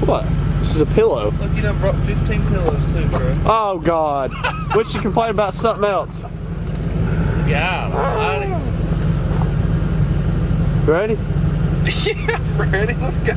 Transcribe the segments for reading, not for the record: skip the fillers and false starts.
What? This is a pillow. Look, you done brought 15 pillows too, bro. Oh, God. What you complain about something else? God almighty. Ready? Yeah, ready? Let's go.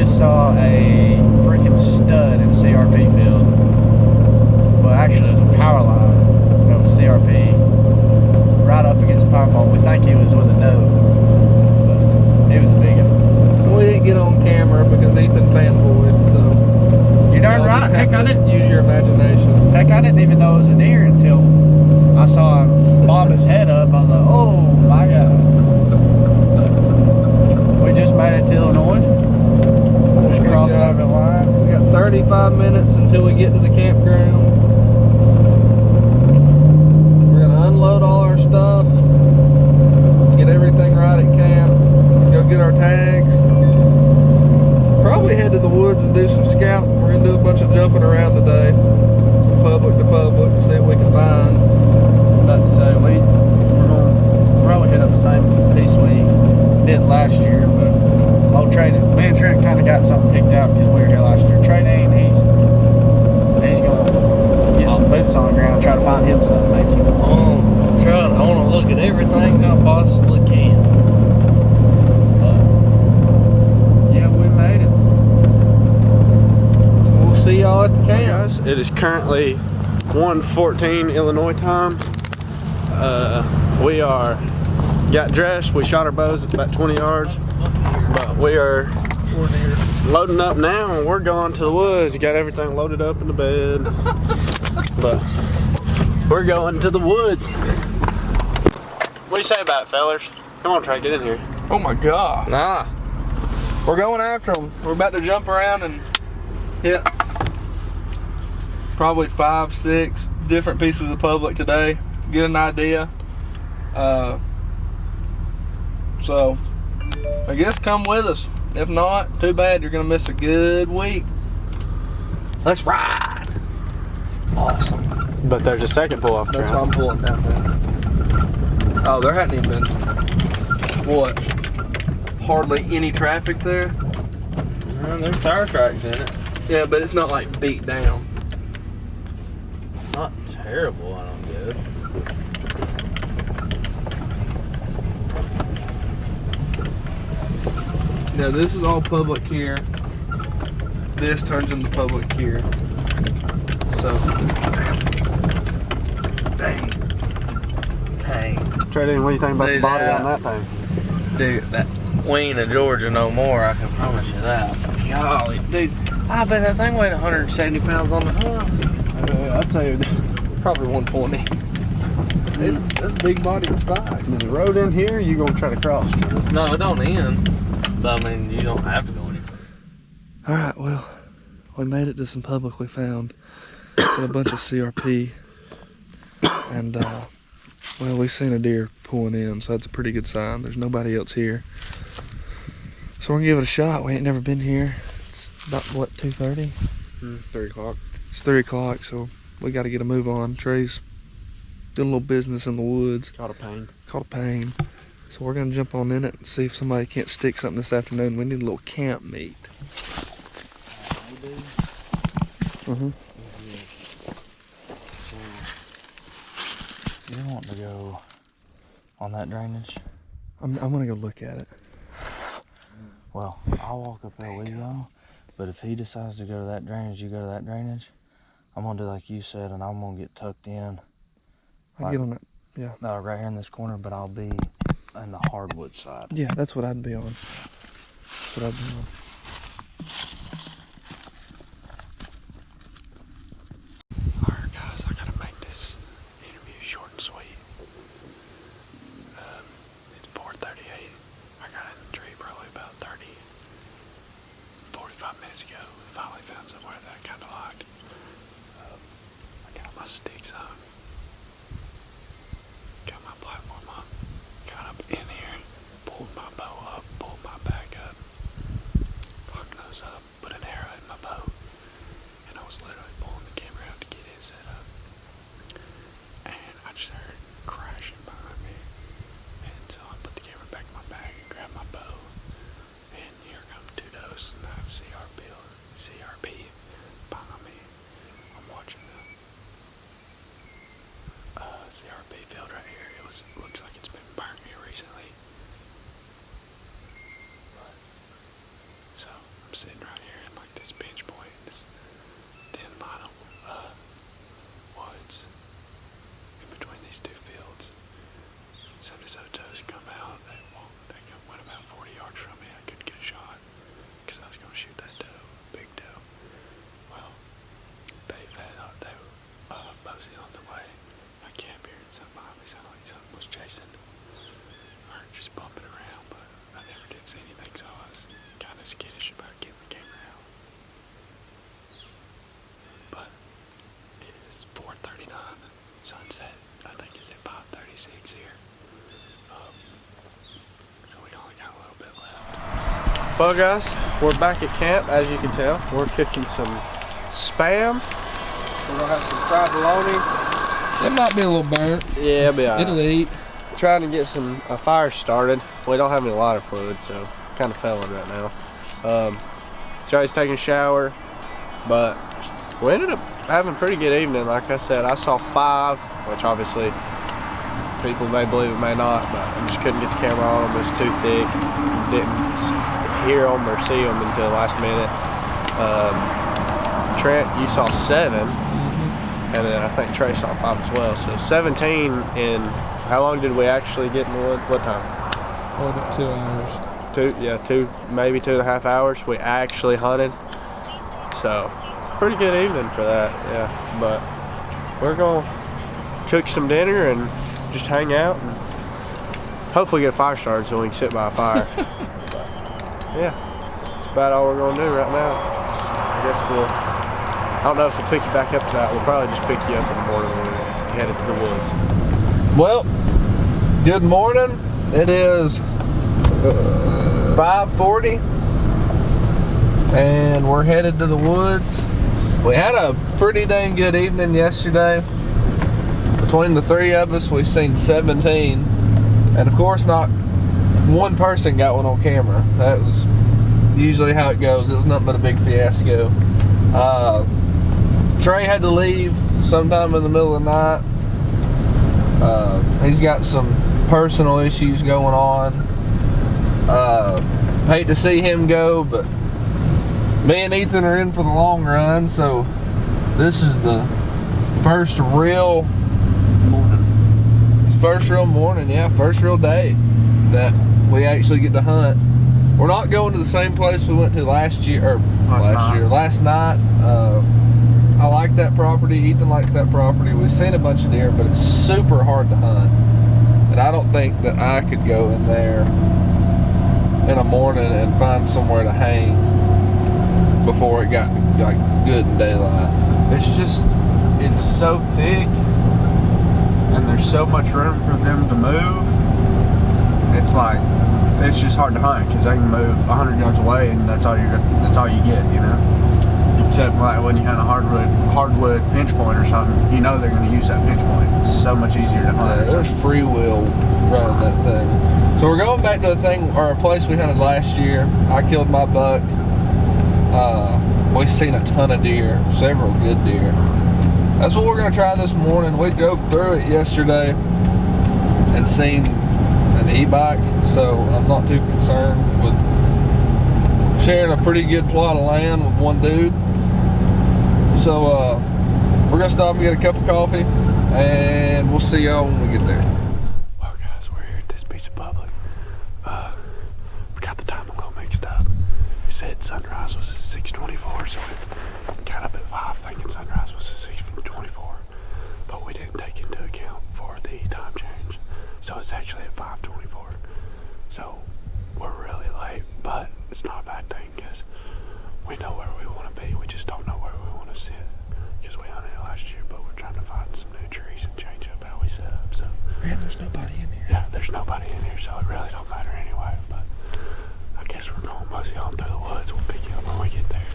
Saw a freaking stud in CRP field. Well, actually, it was a power line that was CRP right up against the power pole. We think he was with a doe, but it was a big one. We didn't get on camera because Ethan fanboyed, so. You're darn right. Heck, I didn't use your imagination. Heck, I didn't even know it was a deer until I saw him bob his head up. I was like, oh my God. We just made it to Illinois. Crossing over the line. We got 35 minutes until we get to the campground. We're gonna unload all our stuff, get everything right at camp, go get our tags. Probably head to the woods and do some scouting. We're gonna do a bunch of jumping around today, public to public, to see what we can find. About to say we're gonna probably hit up the same piece we did last year, but. Old Trey, me and Trent kind of got something picked out because we were here last year. Trey Dean, he's going to get some boots on the ground, try to find him something. I want to look at everything I possibly can. Yeah, we made it. We'll see y'all at the camp. Guys, it is currently 1:14 Illinois time. We got dressed. We shot our bows at about 20 yards. But we are loading up now and we're going to the woods. Got everything loaded up in the bed. But we're going to the woods. What do you say about it, fellers? Come on, Trey, get in here. Oh my God. Nah. We're going after them. We're about to jump around and hit probably 5, 6 different pieces of public today. Get an idea. So I guess come with us. If not, too bad. You're gonna miss a good week. Let's ride. Awesome. But there's a second pull-off trail. That's why I'm pulling down there. Oh, there hadn't even been, what, hardly any traffic there? There's tire tracks in it. Yeah, but it's not like beat down. Not terrible, I don't get it. Now this is all public here. This turns into public here. So, dang. Trey, what do you think about the body on that thing? Dude, that we ain't a Georgia no more, I can promise you that. Golly, dude, I bet that thing weighed 170 pounds on the hook. I'll tell you. Probably 120. That's a big body of spike. Is the road in here or you gonna try to cross? No, it don't end. But I mean, you don't have to go any further. Alright, well, we made it to some public we found. Got a bunch of CRP. And, well, we've seen a deer pulling in, so that's a pretty good sign. There's nobody else here. So we're gonna give it a shot. We ain't never been here. It's about, what, 2:30? 3 o'clock. It's 3 o'clock, so we gotta get a move on. Trey's doing a little business in the woods. Caught a pain. So we're gonna jump on in it and see if somebody can't stick something this afternoon. We need a little camp meet. Mm-hmm. So, you want to go on that drainage? I'm gonna go look at it. Well, I'll walk up there with y'all, but if he decides to go to that drainage, you go to that drainage. I'm gonna do like you said, and I'm gonna get tucked in. I'll get on that, yeah. No, right here in this corner, but I'll be on the hardwood side. Yeah, that's what I'd be on. That's what I'd be on. Alright guys, I gotta make this interview short and sweet. It's 4:38. I got in the tree probably about 45 minutes ago. Finally found somewhere that I kinda liked. I got my sticks on. CRP field right here. Looks like it's been burnt here recently. So I'm sitting right here in like this pinch point, this thin line of woods in between these two fields. As soon as those does come out, they went about 40 yards from me. I couldn't get a shot because I was going to shoot that doe, big doe. Well, they were mosey on the way. I kept hearing something behind me, sounded like something was chasing or just bumping around, but I never did see anything, so I was kind of skittish about getting the camera out. But it is 4:39, sunset. I think it's at 5:36 here. So we only got a little bit left. Well, guys, we're back at camp. As you can tell, we're cooking some Spam. We're gonna have some fried bologna. It might be a little burnt. Yeah, it'll be alright. It'll eat. Trying to get a fire started. We don't have any lighter fluid, so kind of failing right now. Trey's taking a shower, but we ended up having a pretty good evening. Like I said, I saw 5, which obviously people may believe it, may not, but I just couldn't get the camera on them. It was too thick. Didn't hear them or see them until the last minute. Trent, you saw 7, and then I think Trey saw 5 as well. So 17 in, how long did we actually get in the woods? What time? Oh, about 2 hours. Maybe 2.5 hours. We actually hunted. So pretty good evening for that, yeah. But we're gonna cook some dinner and just hang out and hopefully get a fire started so we can sit by a fire. Yeah, that's about all we're gonna do right now. I guess I don't know if we'll pick you back up to that. We'll probably just pick you up in the morning when we're headed to the woods. Well, good morning. It is 5:40 and we're headed to the woods. We had a pretty dang good evening yesterday. Between the 3 of us, we've seen 17, and of course not one person got one on camera. That was usually how it goes. It was nothing but a big fiasco. Trey had to leave sometime in the middle of the night. He's got some personal issues going on. Hate to see him go, but me and Ethan are in for the long run, so this is the first real morning, yeah, first real day that we actually get to hunt. We're not going to the same place we went to last night. I like that property. Ethan likes that property. We've seen a bunch of deer, but it's super hard to hunt. And I don't think that I could go in there in the morning and find somewhere to hang before it got like good daylight. It's so thick and there's so much room for them to move. It's just hard to hunt because they can move 100 yards away and that's all you get, you know. Except like when you hunt a hardwood pinch point or something, you know they're going to use that pinch point. It's so much easier to hunt. Yeah, there's free will running that thing. So we're going back to a place we hunted last year. I killed my buck. We've seen a ton of deer, several good deer. That's what we're going to try this morning. We drove through it yesterday and seen an e-bike, so I'm not too concerned with sharing a pretty good plot of land with one dude. So we're gonna stop and get a cup of coffee and we'll see y'all when we get there. Well guys, we're here at this piece of public. We got the time a little mixed up. It said sunrise was at 6:24, so we got up at 5 thinking sunrise was at 6:24, but we didn't take into account for the time change, so it's actually at 5:24. So we're really late, but it's not a bad thing because we know where we want to be. We just don't know where we want to sit because we hunted it last year, but we're trying to find some new trees and change up how we set up. So Man, there's nobody in here. yeah, there's nobody in here, so it really don't matter anyway. But I guess we're going mosey on through the woods. We'll pick you up when we get there.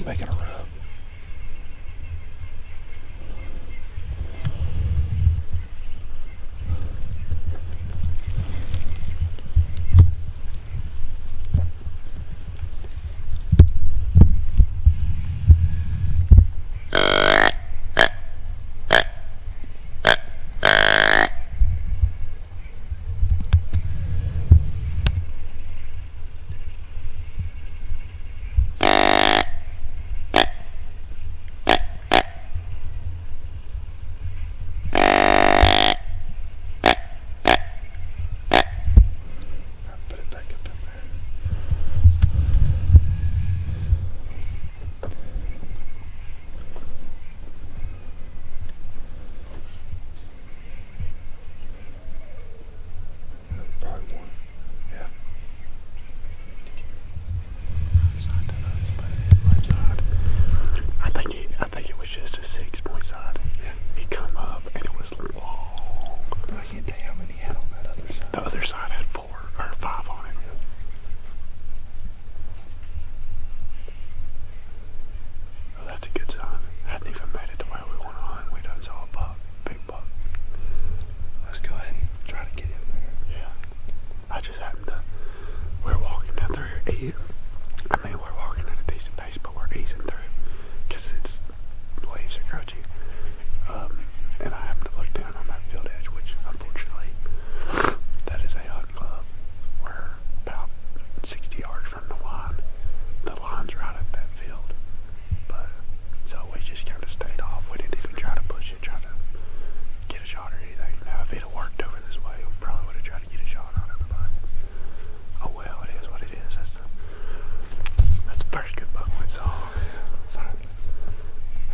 making a rub. Put it back up in there. Probably one. Yeah. Side to us, but left side. I think it was just a 6-point side. Yeah. He come up and it was long. But I can't tell you how many he had on that other side. The other side had 4 or 5 on it. Oh, that's a good sign. Hadn't even made it to where we want to hunt. We done saw a buck, big buck. Let's go ahead and try to get in there. Yeah. I just happened to. We're walking down through here. We're walking at a decent pace, but we're easing through because it's leaves are crunchy. And I happened to look down on that field edge, which unfortunately that is a hunt club. We're about 60 yards from the line. The line's right at that field. But so we just kind of stayed off. We didn't even try to push it, try to get a shot or anything. Now if it had worked over this way, we probably would have tried to get a shot on it. But oh well, it is what it is. That's the first good buck we saw. Finally.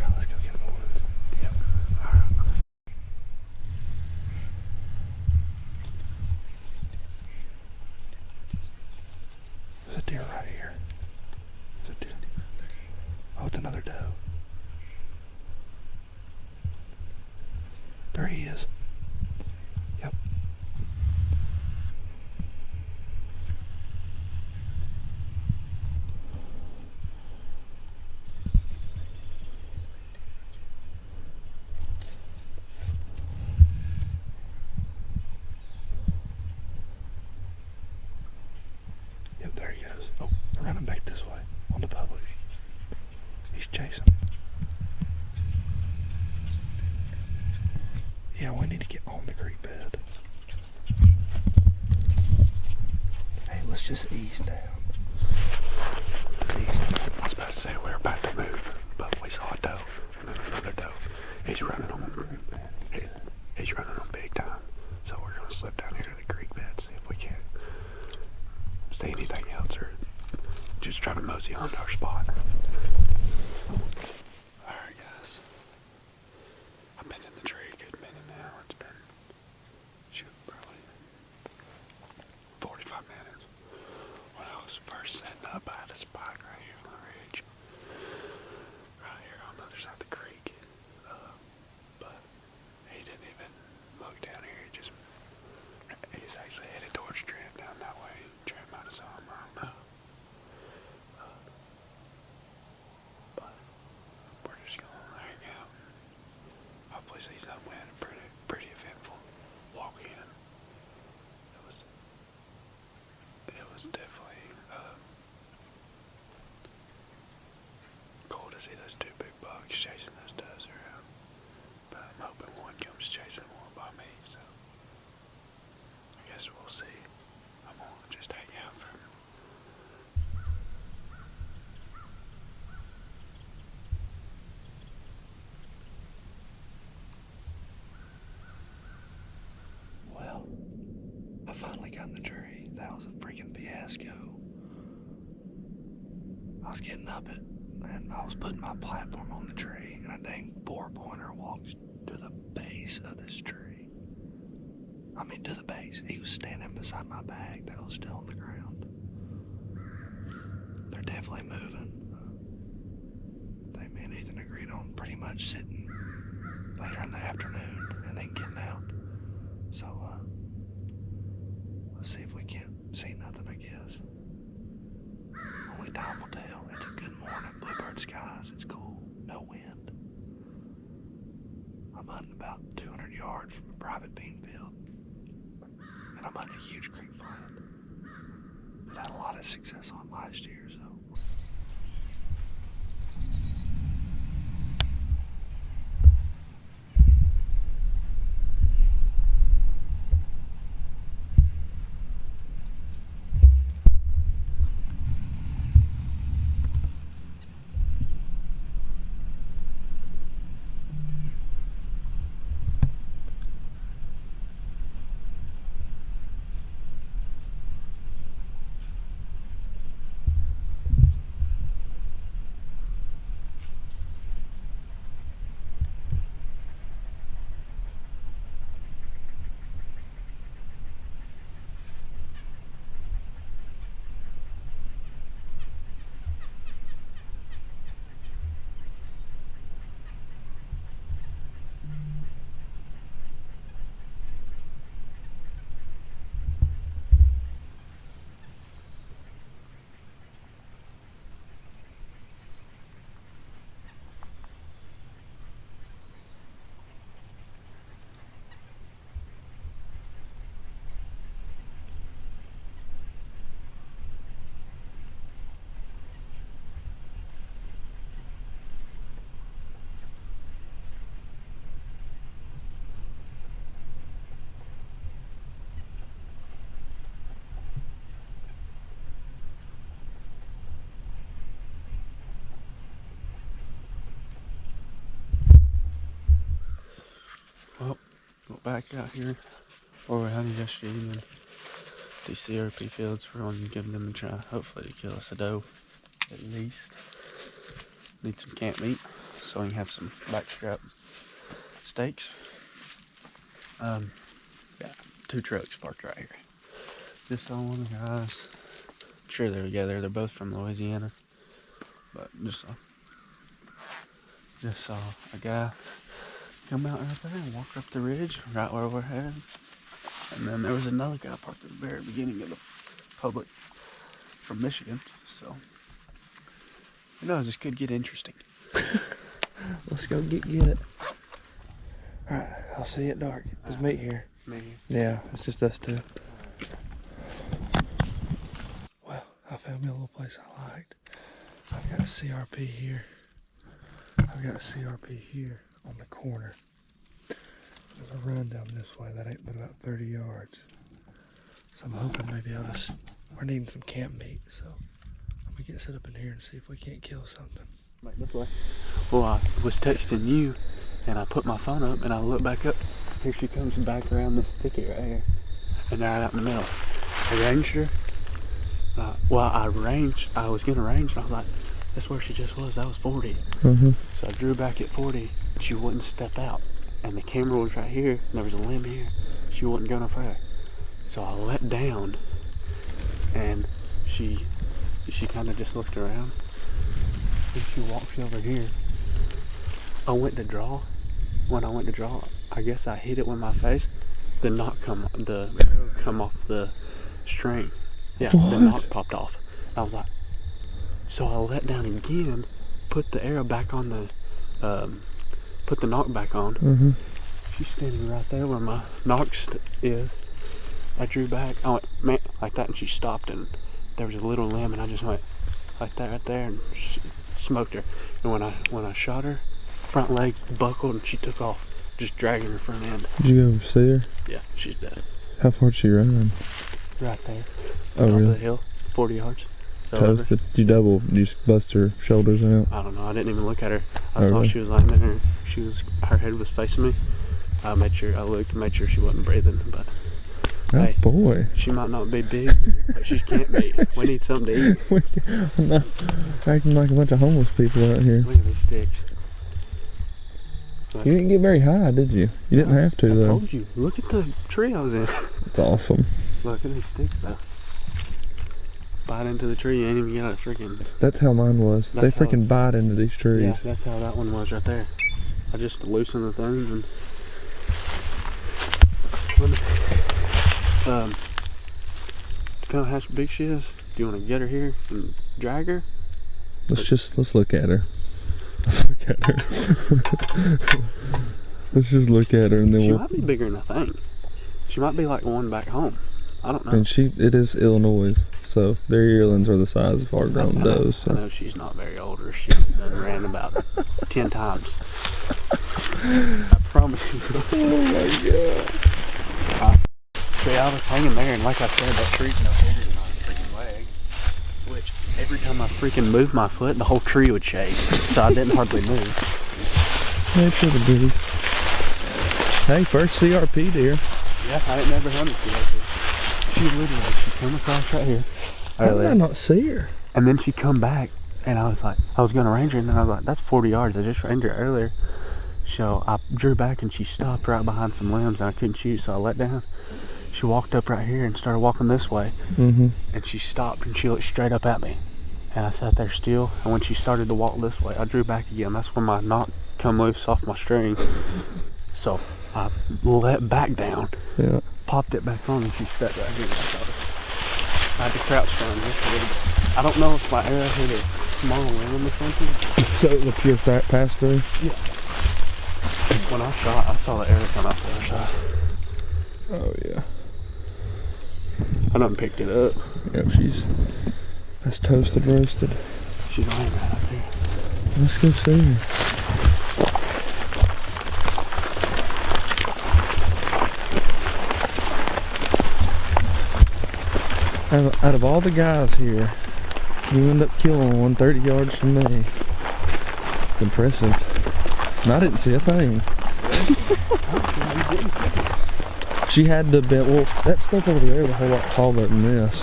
Now let's go get in the woods. Yep. All right. There's a deer right here. There's a deer. Oh, it's another doe. There he is. Yep. Yep, there he goes. Oh, running back this way on the public. He's chasing. Yeah, we need to get on the creek bed. Hey, let's just ease down. Let's ease down. I was about to say we were about to move, but we saw a doe and then another doe. He's running on. He's running on big time. So we're gonna slip down here to the creek bed, see if we can see anything else or just try to mosey on to our spot. Alright guys. I've been in the tree a good minute now. It's been probably 45 minutes. When I was first setting up, I had a spot right here on the ridge. Right here on the other side of the creek. But he didn't even look down here. He's actually headed towards Trent down that way. Trent might have saw him, I don't know. But we're just gonna hang out. Hopefully see something. We had a pretty eventful walk in. It was definitely cool to see those 2 big bucks chasing those does around. But I'm hoping one comes chasing one by me, so I guess we'll see. I'm gonna just hang out for him. Well, I finally got in the tree. That was a freaking fiasco. I was getting up it, and I was putting my platform on the tree, and a dang 4-pointer walked to the base of this tree. I mean, to the base. He was standing beside my bag that was still on the ground. They're definitely moving. They, me and Ethan agreed on pretty much sitting later in the afternoon and then getting out. So, let's see if we can't see nothing, I guess. Only time will tell. It's a good morning. Bluebird skies. It's cool. No wind. I'm hunting about 200 yards from a private bean field. And I'm hunting a huge creek flat that I had a lot of success on last year, so. Well, we're back out here where we hunted yesterday evening. These CRP fields, we're going to give them a try. Hopefully to kill us a doe, at least. Need some camp meat so we can have some backstrap steaks. Yeah, 2 trucks parked right here. Just saw one of the guys. I'm sure they're together. They're both from Louisiana. But just saw a guy come out right there and walk up the ridge right where we're headed. And then there was another guy parked at the very beginning of the public from Michigan. So, who knows, this could get interesting. Let's go get it. Alright, I'll see you at dark. There's meat here. Me? Yeah, it's just us two. Well, I found me a little place I liked. I've got a CRP here. I've got a CRP here on the corner. There's a run down this way that ain't but about 30 yards. So I'm hoping maybe we're needing some camp meat, so I'm gonna get set up in here and see if we can't kill something. Right this way. Well, I was texting you and I put my phone up and I look back up. Here she comes back around this thicket right here. And they're out in the middle. I ranged her. I was gonna range and I was like, that's where she just was. That was 40. Mm-hmm. So I drew back at 40. She wouldn't step out. And the camera was right here. And there was a limb here. She wouldn't go no further. So I let down. And she kind of just looked around. And she walks over here. I went to draw. When I went to draw, I guess I hit it with my face. The arrow come off the string. Yeah, what? The knock popped off. I was like, so I let down again, put the arrow back on put the knock back on. Mm-hmm. She's standing right there where my knock is. I drew back, I went, man, like that, and she stopped, and there was a little limb, and I just went like that right there, and smoked her. And when I shot her, front legs buckled, and she took off, just dragging her front end. Did you go see her? Yeah, she's dead. How far did she run? Right there. Oh, really? Up the hill, 40 yards. Toasted. You just bust her shoulders out? I don't know. I didn't even look at her. I saw she was lying there. Her head was facing me. I looked and made sure she wasn't breathing. But hey, boy, she might not be big, but she can't be. We need something to eat. I'm not acting like a bunch of homeless people out here. Look at these sticks. You didn't get very high, did you? You didn't have to, though. I told you. Look at the tree I was in. It's awesome. Look at these sticks, though. Bite into the tree, you ain't even got a freaking... That's how mine was. They freaking bite into these trees. Yeah, that's how that one was right there. I just loosened the things and... Depending on how big she is, do you want to get her here and drag her. Let's look at her. Let's look at her. Let's just look at her and then she might be bigger than I think. She might be like one back home. I don't know. And it is Illinois, so their yearlings are the size of our grown does. So. I know she's not very older. She done ran about 10 times. I promise you. Oh my god. See, I was hanging there, and like I said, that tree's no bigger than my freaking leg. Which, every time I freaking moved my foot, the whole tree would shake. So I didn't hardly move. Hey, for the booty. Hey, first CRP deer. Yeah, I ain't never hunted CRP. She literally, she come across right here. How did I not see her? And then she come back, and I was like, I was gonna range her, and then I was like, that's 40 yards. I just ranged her earlier. So I drew back, and she stopped right behind some limbs, and I couldn't shoot, so I let down. She walked up right here and started walking this way. And she stopped, and she looked straight up at me. And I sat there still, and when she started to walk this way, I drew back again. That's when my knot come loose off my string. So I let back down, popped it back on, and she stepped right here. I had to crouch down just a little bit. I don't know if my arrow hit a small limb or something. So it looked your fat pass through? Yeah. When I shot, I saw the arrow come out the other side. Oh yeah. I done picked it up. Yep, that's toasted roasted. She's laying right up here. Let's go see her. Out of all the guys here, you end up killing one 30 yards from me. It's impressive. And I didn't see a thing. She had the bit. Well, that stuff over there was a whole lot taller than this.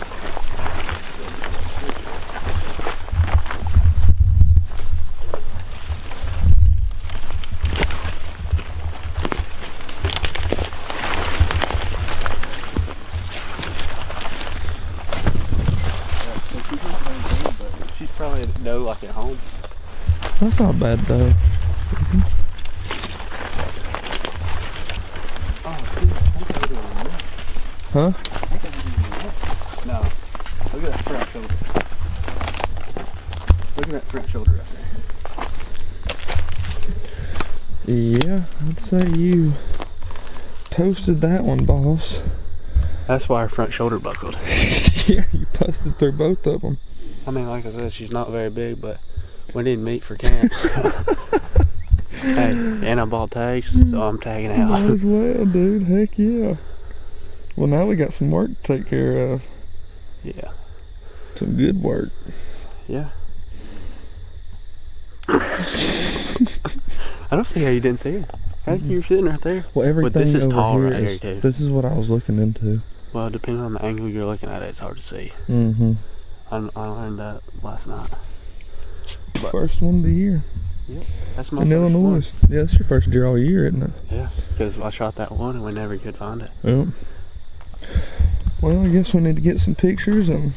She's probably no like at home. That's not bad though. Huh? No. Look at that front shoulder. Look at that front shoulder right there. Yeah, I'd say you toasted that one, boss. That's why her front shoulder buckled. Yeah, you busted through both of them. I mean, like I said, she's not very big, but we didn't meet for camp. Hey, and I bought tags, so I'm tagging out. Might as well, dude. Heck yeah. Well, now we got some work to take care of. Yeah. Some good work. Yeah. I don't see how you didn't see her. How you were sitting right there? Well, everything but this is over tall here right here too. This is what I was looking into. Well, depending on the angle you're looking at, it's hard to see. I learned that last night. But first one of the year. Yep, that's my in first Illinois. one. Yeah, that's your first deer all year, isn't it? Yeah, because I shot that one and we never could find it. Yep. Well, I guess we need to get some pictures and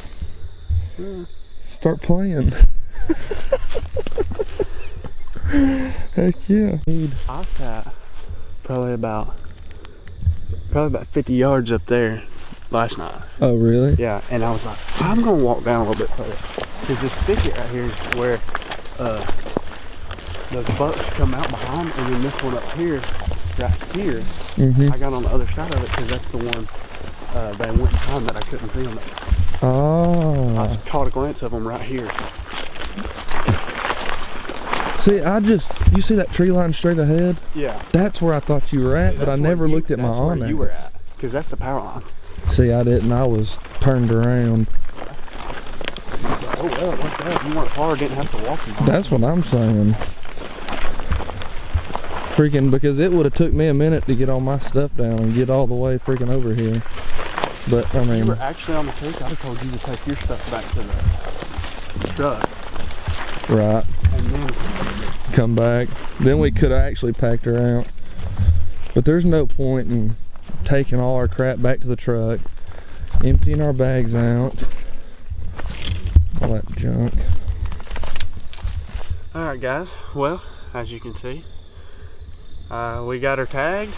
start playing. Heck yeah. I sat probably about 50 yards up there last night. Oh, really? Yeah, and I was like, I'm gonna walk down a little bit further. Cause this thicket right here is where those bucks come out behind, and then this one up here, right here, I got on the other side of it because that's the one they went behind that I couldn't see them. Oh. I caught a glance of them right here. See, you see that tree line straight ahead? Yeah. That's where I thought you were at, but I never looked at my That's on where you were at, because that's the power lines. See, I didn't. I was turned around. Oh well, what's that? You weren't far, didn't have to walk them. That's what I'm saying. Freaking, because it would have took me a minute to get all my stuff down and get all the way freaking over here. But I mean, if you were actually on the creek, I'd have told you to take your stuff back to the truck. Right. And then come back. Then we could have actually packed her out. But there's no point in taking all our crap back to the truck, emptying our bags out, all that junk. Alright guys, well, as you can see, we got her tagged.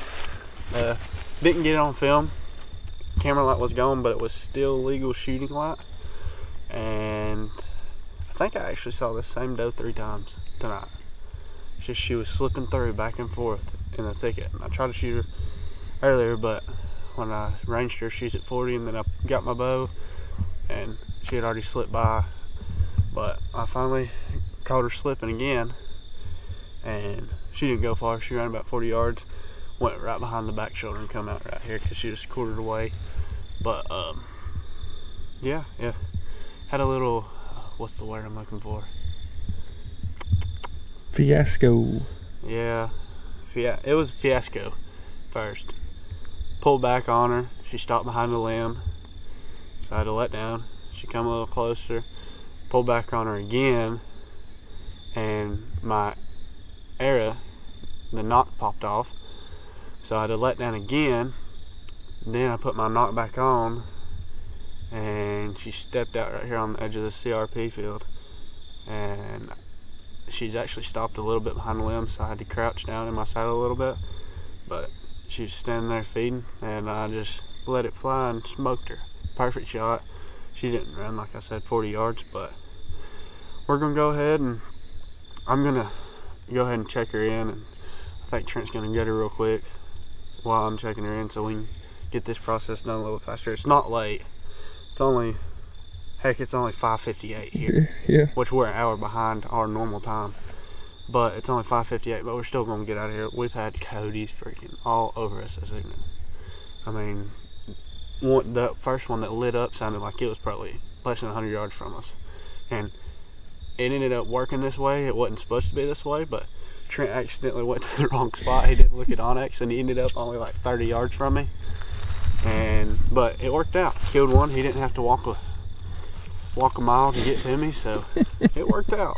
Didn't get it on film. Camera light was gone, but it was still legal shooting light. And think I actually saw this same doe 3 times tonight. Just she was slipping through back and forth in the thicket. And I tried to shoot her earlier, but when I ranged her, she's at 40, and then I got my bow, and she had already slipped by. But I finally caught her slipping again, and she didn't go far. She ran about 40 yards, went right behind the back shoulder and come out right here because she just quartered away. But yeah, had a little what's the word I'm looking for? Fiasco. Yeah, it was fiasco first. Pulled back on her. She stopped behind a limb, so I had to let down. She come a little closer, pulled back on her again, and my arrow, the knock popped off, so I had to let down again. Then I put my knock back on, and she stepped out right here on the edge of the CRP field, and she's actually stopped a little bit behind the limb, so I had to crouch down in my saddle a little bit, but she was standing there feeding, and I just let it fly and smoked her. Perfect shot. She didn't run, like I said, 40 yards, but we're gonna go ahead, and I'm gonna go ahead and check her in, and I think Trent's gonna get her real quick while I'm checking her in, so we can get this process done a little faster. It's not late. It's only 5:58 here. Yeah. Which we're an hour behind our normal time. But it's only 5:58, but we're still gonna get out of here. We've had coyotes freaking all over us this evening. I mean, the first one that lit up sounded like it was probably less than 100 yards from us. And it ended up working this way. It wasn't supposed to be this way, but Trent accidentally went to the wrong spot. He didn't look at Onyx, and he ended up only like 30 yards from me. But it worked out. Killed one. He didn't have to walk a mile to get to me, so it worked out.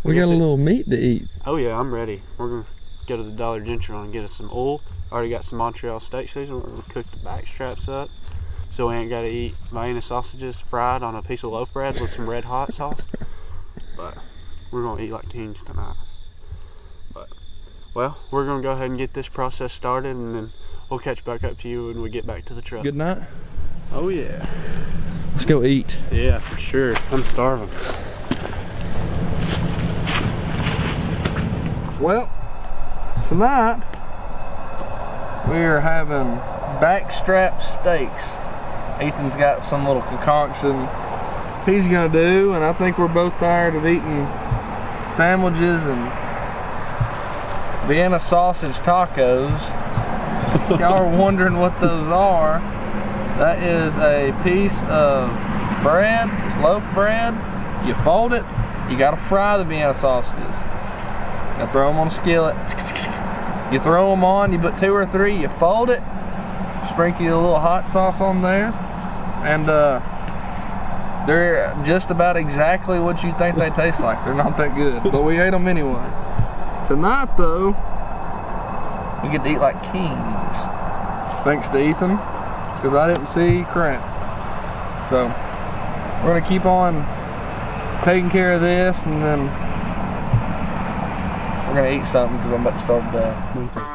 We got a little meat to eat. Oh yeah, I'm ready. We're gonna go to the Dollar General and get us some oil. Already got some Montreal steak seasoning. We're gonna cook the back straps up, so we ain't gotta eat Vienna sausages fried on a piece of loaf bread with some red hot sauce. But we're gonna eat like kings tonight. But well, we're gonna go ahead and get this process started, and then we'll catch back up to you when we get back to the truck. Good night. Oh yeah. Let's go eat. Yeah, for sure. I'm starving. Well, tonight we are having backstrap steaks. Ethan's got some little concoction he's gonna do, and I think we're both tired of eating sandwiches and Vienna sausage tacos. Y'all are wondering what those are. That is a piece of bread, it's loaf bread. You fold it, you gotta fry the Vienna sausages. You throw them on a skillet. You throw them on, you put 2 or 3, you fold it, sprinkle a little hot sauce on there, and they're just about exactly what you think they taste like. They're not that good, but we ate them anyway. Tonight though, we get to eat like kings. Thanks to Ethan, because I didn't see Crent. So we're gonna keep on taking care of this, and then we're gonna eat something because I'm about to start to die.